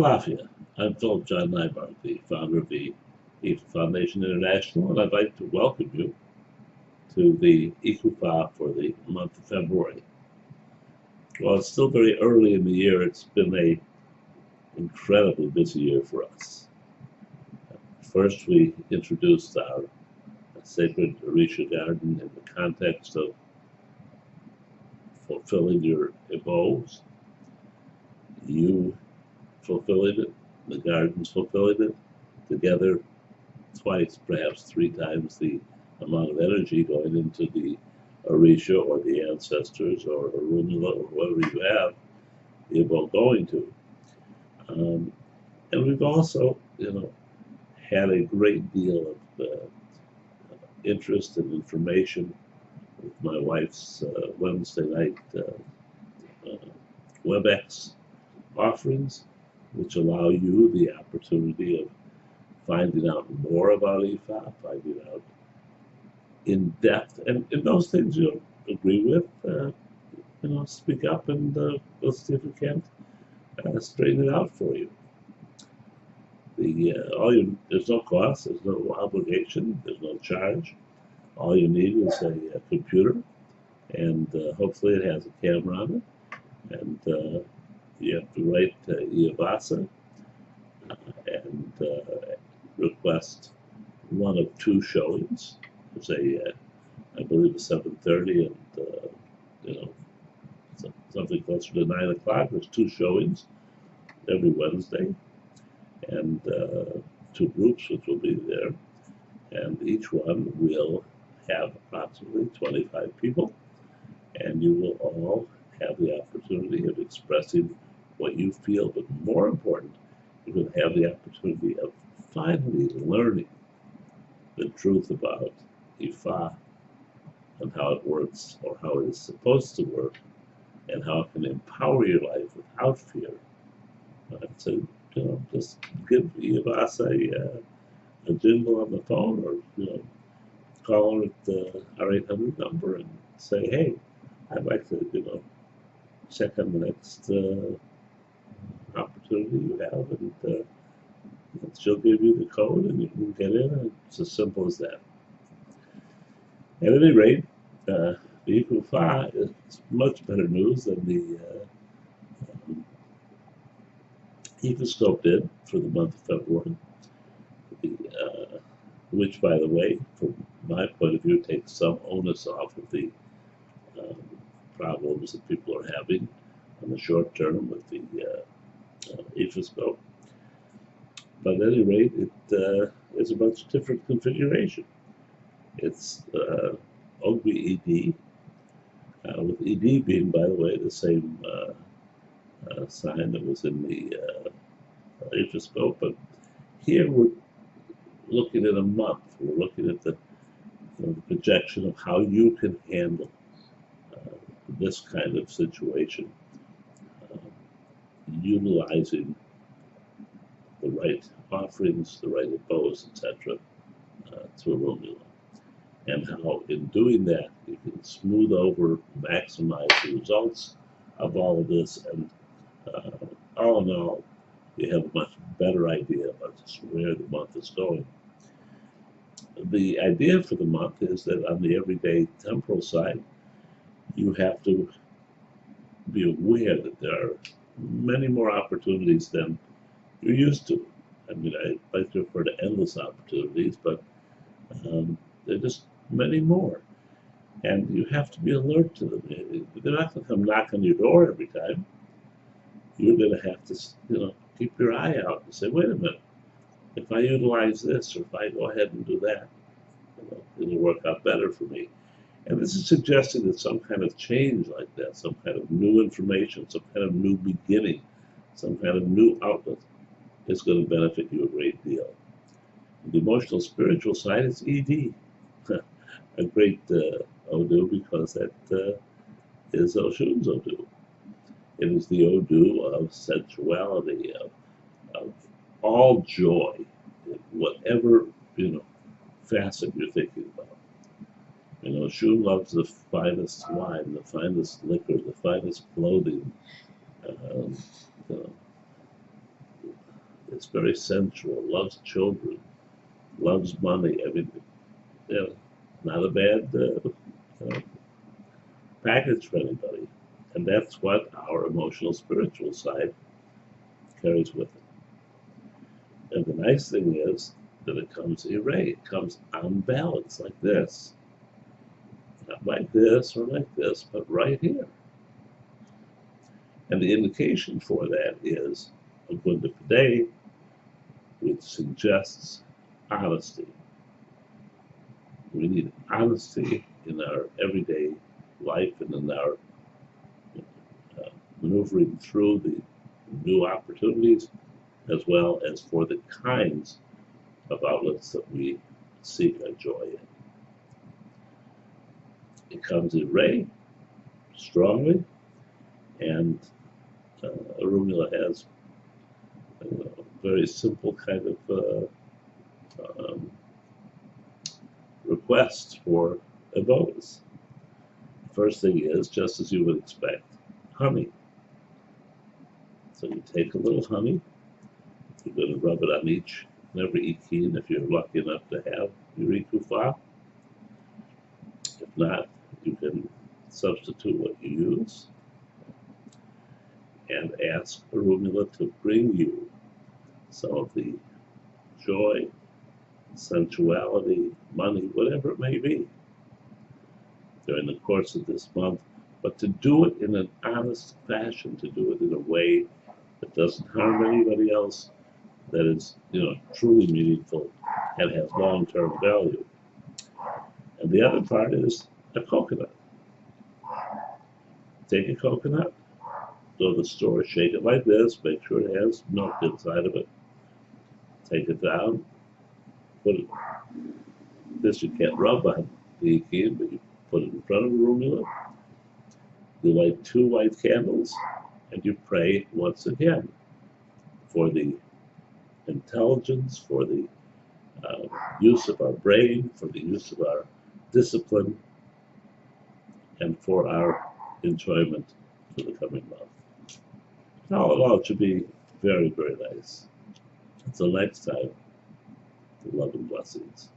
Philadelphia. I'm Philip John Nybark, the founder of the Icofa Foundation International, and I'd like to welcome you to the Icofa for the month of February. While it's still very early in the year, it's been an incredibly busy year for us. First, we introduced our sacred Orisha garden in the context of fulfilling your vows, you fulfilling it, the gardens fulfilling it, together twice, perhaps three times the amount of energy going into the Orisha or the ancestors or Arunula or whoever you have the vow going to. And we've also, had a great deal of interest and information with my wife's Wednesday night WebEx offerings, which allow you the opportunity of finding out more about Ifa, finding out in depth, and those things you don't agree with, speak up and we'll see if we can't straighten it out for you. There's no cost, there's no obligation, there's no charge. All you need is a computer, and hopefully it has a camera on it, and you have to write Iavasa and request one of two showings. There's I believe, a 7:30 and something closer to 9 o'clock. There's two showings every Wednesday, and two groups which will be there, and each one will have approximately 25 people, and you will all have the opportunity of expressing what you feel, but more important, you will have the opportunity of finally learning the truth about Ifa and how it works, or how it is supposed to work, and how it can empower your life without fear. So, just give Iavasa a jingle on the phone, or call her at our 800 number and say, hey, I'd like to, check on the next opportunity you have, and she'll give you the code and you can get in, and it's as simple as that. At any rate, the Icofa is much better news than the Ecoscope did for the month of February, which, by the way, from my point of view, takes some onus off of the problems that people are having on the short term with the Ecoscope. But at any rate, it is a much different configuration. It's OBED, with ED being, by the way, the same sign that was in the Ecoscope. But here we're looking at a month. We're looking at the projection of how you can handle this kind of situation, utilizing the right offerings, the right bows, etc., to Arunula, and how in doing that you can smooth over, maximize the results of all of this, and all in all, you have a much better idea about where the month is going. The idea for the month is that on the everyday temporal side, you have to be aware that there are many more opportunities than you're used to. I mean, I like to refer to endless opportunities, but there are just many more. And you have to be alert to them. They're not going to come knock on your door every time. You're going to have to, keep your eye out and say, wait a minute, if I utilize this, or if I go ahead and do that, it'll work out better for me. And this is suggesting that some kind of change like that, some kind of new information, some kind of new beginning, some kind of new outlet is going to benefit you a great deal. The emotional spiritual side is ED, a great Odu, because that is Oshun's Odu. It is the Odu of sensuality, of all joy, whatever facet you're thinking about. Oshun loves the finest wine, the finest liquor, the finest clothing, It's very sensual, loves children, loves money. I mean, you know, not a bad package for anybody. And that's what our emotional spiritual side carries with it. And the nice thing is that it comes array. It comes on balance like this. Not like this or like this, but right here. And the indication for that is a good day, which suggests honesty. We need honesty in our everyday life and in our maneuvering through the new opportunities, as well as for the kinds of outlets that we seek our joy in. It comes in Ray strongly, and Arumula has a very simple kind of request for a bonus. First thing is, just as you would expect, honey. So you take a little honey, you're going to rub it on each and every ikin if you're lucky enough to have your Icofa. If not, you can substitute what you use and ask Arumula to bring you some of the joy, sensuality, money, whatever it may be, during the course of this month, but to do it in an honest fashion, to do it in a way that doesn't harm anybody else, that is, truly meaningful and has long-term value. And the other part is a coconut. Take a coconut, go to the store, shake it like this, make sure it has milk inside of it. Take it down, put it, this you can't rub on the ikin, but you put it in front of Arumula. You light 2 white candles, and you pray once again for the intelligence, for the use of our brain, for the use of our discipline, and for our enjoyment for the coming month. All in all, it should be very, very nice. Until next time, love and blessings.